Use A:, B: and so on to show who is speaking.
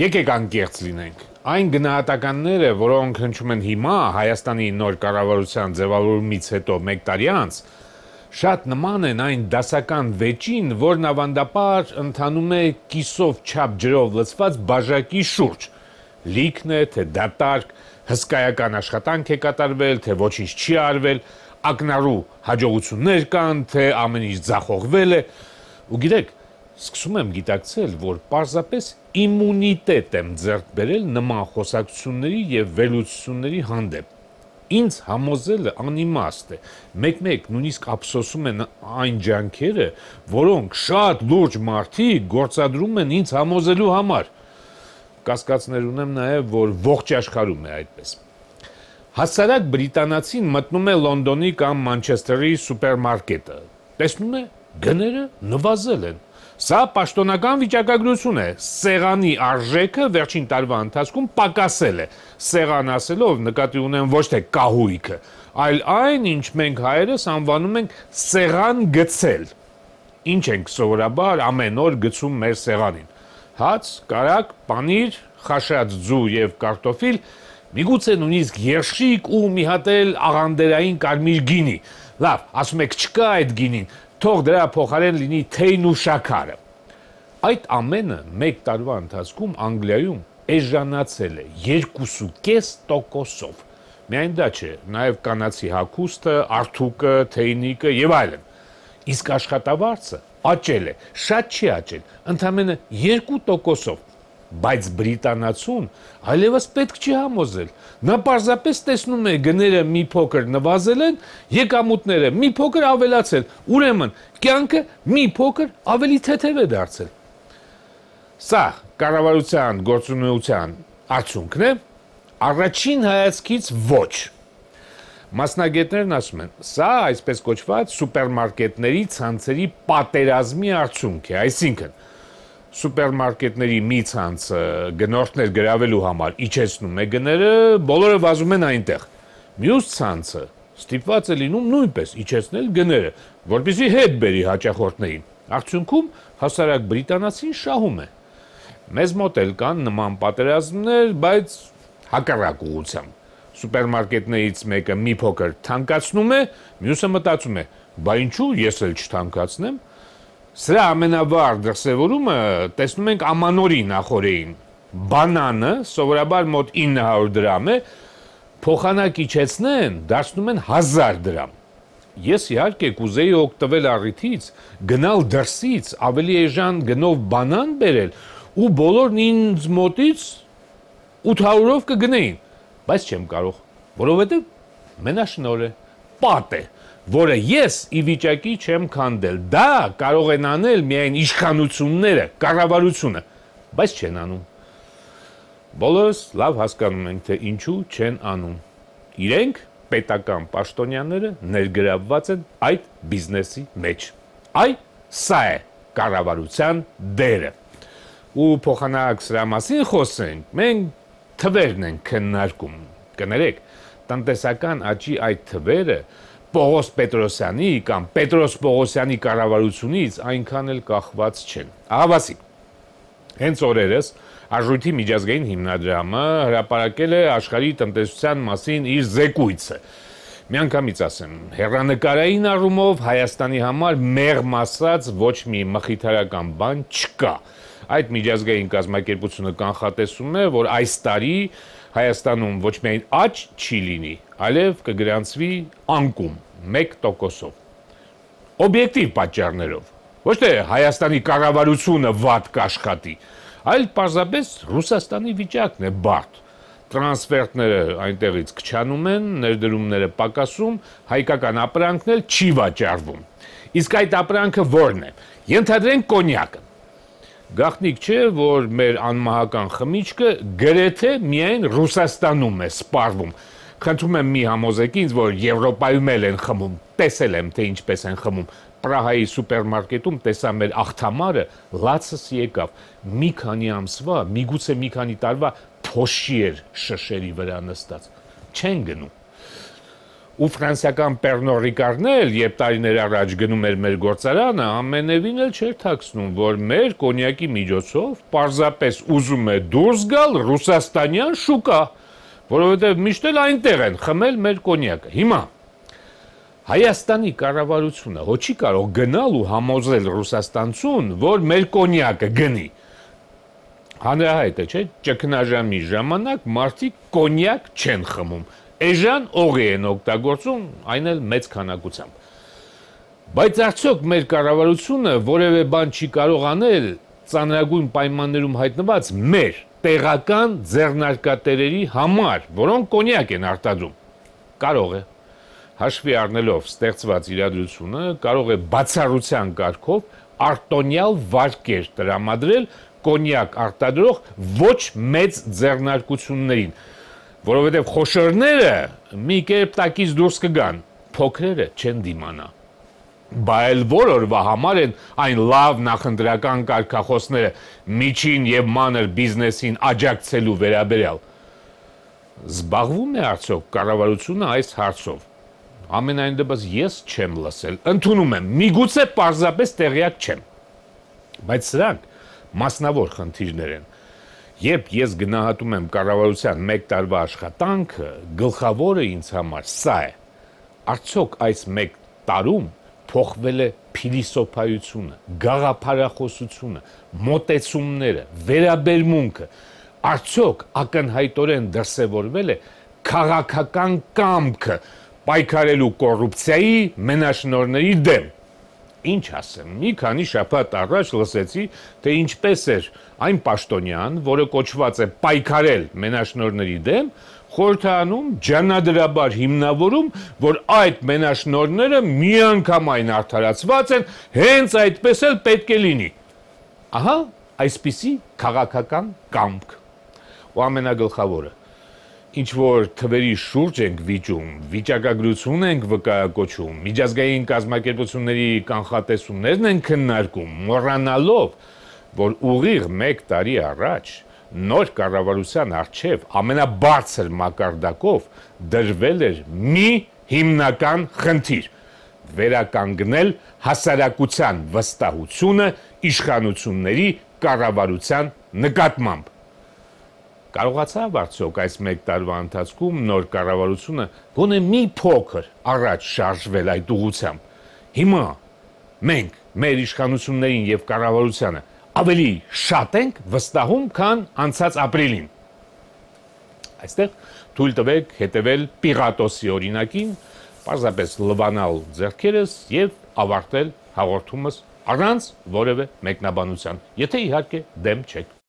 A: Եկեք անկեղծ լինենք։ Այն գնահատականները, որոնք հնչում են հիմա Հայաստանի նոր կառավարության ձևավորումից հետո 1 տարի անց, շատ նման են այն դասական վեճին, որն ավանդաբար ընթանում է կիսով չափ ջրով լցված բաժակի շուրջ։ Լիքն է, թե դատարկ, հսկայական աշխատանք է կատարվել, թե ոչինչ չի արվել, ակնառու հաջողություններ կան, թե ամեն ինչ ձախողվել է։ Ու գիտեք, սկսում եմ գիտակցել, որ պարզապես իմունիտետ եմ ձեռք բերել նման խոսակցությունների եւ վերլուծությունների հանդեպ։ Ինձ համոզելը անիմաստ է։ Մեկ-մեկ նույնիսկ ափսոսում են այն ջանքերը, որոնք շատ լուրջ մարդիկ գործադրում են ինձ համոզելու համար։ Կասկածներ ունեմ նաեւ, որ ողջ աշխարհում է այդպես։ Հասարակ բրիտանացին մտնում է Լոնդոնի կամ Մանչեսթերի սուպերմարկետը։ Տեսնում է, գները նվազել են։ Սա պաշտոնական վիճակագրություն է։ Սեղանի արժեքը վերջին տարվա ընթացքում պակասել է։ Սեղան ասելով նկատի ունեմ ոչ թե կահույքը, այլ այն, ինչ մենք հայերս անվանում ենք սեղան գցել։ Ինչ ենք սովորաբար ամեն օր գցում մեր սեղանին։ Հաց, կարագ, պանիր, խաշած ձու եւ կարտոֆիլ, միգուցե նույնիսկ երշիկ ու մի հատ էլ աղանդերային կարմիր գինի։ Լավ, ասում եք չկա այդ գինին, թող դրա փոխարեն լինի թեյն ու շաքարը։ Այդ ամենը 1 տարվա ընթացքում Անգլիայում էժանացել է 2.5%-ով։ Միայն դա չէ, նաև կանացի հագուստը, արթուկը, թեյնիկը եւ այլն։ Իսկ աշխատավարձը աճել է, շատ չի աճել, ընդամենը 2%-ով։ Բայց բրիտանացուն այլևս պետք չի համոզել։ Նա պարզապես տեսնում է գները մի փոքր նվազել են, եկամուտները մի փոքր ավելացել, ուրեմն կյանքը մի փոքր ավելի թեթև է դարձել։ Սա կառավարության գործունեության արդյունքն է, առաջին հայացքից ոչ։ Մասնագետներն ասում են, սա այսպես կոչված սուպերմարկետների ցանցերի պատերազմի արդյունք է, այսինքն սուպերմարկետների մի ցանցը գնորդներ գրավելու համար իջեցնում է գները, բոլորը վազում են այնտեղ։ Մյուս ցանցը ստիպված է լինում նույնպես իջեցնել գները, որպեսզի հետ բերի հաճախորդներին։ Արդյունքում հասարակ բրիտանացին շահում է։ Մեզ մոտ էլ կան նման պատերազմներ, բայց հակառակ ուղղությամբ։ Սուպերմարկետներից մեկը մի փոքր թանկացնում է, մյուսը մտածում է, բա ինչու ես էլ չթանկացնեմ։ Սրա ամենավառ դրսևորումը տեսնում ենք ամանորի նախօրեին։ Բանանը սովորաբար մոտ 900 դրամ է, փոխանակ իջեցնեն, դարձնում են 1000 դրամ։ Ես իհարկե կուզեի օգտվել առիթից, գնալ դրսից ավելի էժան գնով բանան բերել ու բոլորն ինձ մոտից 800-ով կգնեին, բայց չեմ կարող, որովհետև մենաշնորհ է, պատ է, որը ես ի վիճակի չեմ քանդել։ Դա կարող են անել միայն իշխանությունները, կառավարությունը, բայց չեն անում։ Բոլորս լավ հասկանում ենք, թե ինչու չեն անում։ Իրենք պետական պաշտոնյաները ներգրավված են այդ բիզնեսի մեջ։ Այ սա է կառավարության դերը։ Ու փոխանակ սրա մասին խոսենք, մենք թվերն ենք քննարկում։ Կներեք, տնտեսական աճի այդ թվերը Պողոս Պետրոսյանի կամ Պետրոս Պողոսյանի կառավարությունից այնքան էլ կախված չեն։ Ահավասիկ, հենց օրերս Արժույթի միջազգային հիմնադրամը հրապարակել է աշխարհի տնտեսության մասին իր զեկույցը։ Միանգամից ասեմ, հեռանկարային առումով Հայաստանի համար մեղմ ասած ոչ մի մխիթարական բան չկա։ Այդ միջազգային կազմակերպությունը կանխատեսում է, որ այս տարի Հայաստանում ոչ միայն աճ չի լինի, այլև կգրանցվի անկում 1%-ով։ Օբյեկտիվ պատճառներով։ Ոչ թե Հայաստանի կառավարությունը վատ կաշխատի, այլ պարզապես Ռուսաստանի վիճակն է բարդ։ Տրանսֆերտները այնտեղից քչանում են, ներդրումները պակասում, հայկական ապրանքն էլ չի վաճառվում։ Իսկ այդ ապրանքը ո՞րն է։ Ենթադրենք կոնյակը։ Գաղտնիք չէ, որ մեր անմահական խմիչքը գրեթե միայն Ռուսաստանում է սպառվում։ Խնդրում եմ մի համոզեք ինձ, որ Եվրոպայում էլ են խմում, տեսել եմ, թե ինչպես են խմում։ Պրահայի սուպերմարկետում տեսա մեր աղթամարը, լացս եկավ, մի քանի ամսվա, միգուցե մի քանի տարվա փոշի էր շշերի վրա նստած։ Չեն գնում։ ու ֆրանսիական Pernod Ricard-ն էլ, երբ տարիներ առաջ գնում էր մեր գործարանը, ամենևին էլ չէր թաքցնում, որ մեր կոնյակի միջոցով պարզապես ուզում է դուրս գալ ռուսաստանյան շուկա, որովհետև միշտ էլ այնտեղ են խմել մեր կոնյակը։ Հիմա Հայաստանի կառավարությունը հո չի կարող գնալ ու համոզել ռուսաստանցուն, որ մեր կոնյակը գնի։ Հանրահայտ է, չէ՞, ճգնաժամի ժամանակ մարդիկ կոնյակ չեն խմում։ Էժան օղի են օգտագործում, այն էլ մեծ քանակությամբ։ Բայց արդյոք մեր կառավարությունը որևէ բան չի կարող անել ծանրագույն պայմաններում հայտնված մեր տեղական ձեռնարկատերերի համար, որոնք կոնյակ են արտադրում։ Կարող է։ Հաշվի առնելով ստեղծված իրադրությունը, կարող է բացառության կարգով արտոնյալ վարկեր տրամադրել կոնյակ արտադրող ոչ մեծ ձեռնարկություններին, որովհետև խոշորները մի կերպ տակից դուրս կգան, փոքրերը չեն դիմանա։ Բա էլ որօրվա համար են այն լավ նախընտրական կարգախոսները միջին եւ մանր բիզնեսին աջակցելու վերաբերյալ։ Զբաղվում է արդյոք կառավարությունը այս հարցով։ Ամենայն դեպս ես չեմ լսել, ընդունում եմ, միգուցե պարզապես տեղյակ չեմ, բայց սրանք մասնավոր խնդիրներ են, երբ ես գնահատում եմ կառավարության մեկ տարվա աշխատանքը, գլխավորը ինձ համար սա է, արդյոք այս մեկ տարում փոխվել է փիլիսոփայությունը, գաղափարախոսությունը, մոտեցումները, վերաբերմունքը, արդյոք ակնհայտորեն դրսևորվել է քաղաքական կամքը, պայքարելու կոռուպցիայի մենաշնորհների դեմ։ Ինչ ասեմ, մի քանի շաբաթ առաջ լսեցի, թե ինչպես էր այն պաշտոնյան, որը կոչված է պայքարել մենաշնորհների դեմ, խորհրդանում ջանադրաբար հիմնավորում, որ այդ մենաշնորհները միանգամայն արդարացված են, հենց այդպես էլ պետք է լինի։ Ահա, այսպիսի քաղաքական կամք։ Ու ամենագլխավորը, ինչ որ թվերի շուրջ ենք վիճում, վիճակագրություն ենք վկայակոչում, միջազգային կազմակերպությունների կանխատեսումներն են քննարկում, մոռանալով, որ ուղիղ մեկ տարի առաջ նոր կառավարության առջև ամենաբարձր մակարդակով դրվել էր մի հիմնական խնդիր՝ վերականգնել հասարակության վստահությունը իշխանությունների կառավարության նկատմամբ։ Կարողացավ արդյոք այս մեկ տարվա ընթացքում նոր կառավարությունը գոնե մի փոքր առաջ շարժվել այդ ուղղությամբ։ Հիմա մենք մեր իշխանություններին եւ կառավարությանը ավելի շատ ենք վստահում, քան անցած ապրիլին։ Այստեղ թույլ տվեք հետևել Պիղատոսի օրինակին, պարզապես լվանալ ձեռքերս եւ ավարտել հաղորդումս առանց որևէ մեկնաբանության, եթե իհարկե դեմ չեք։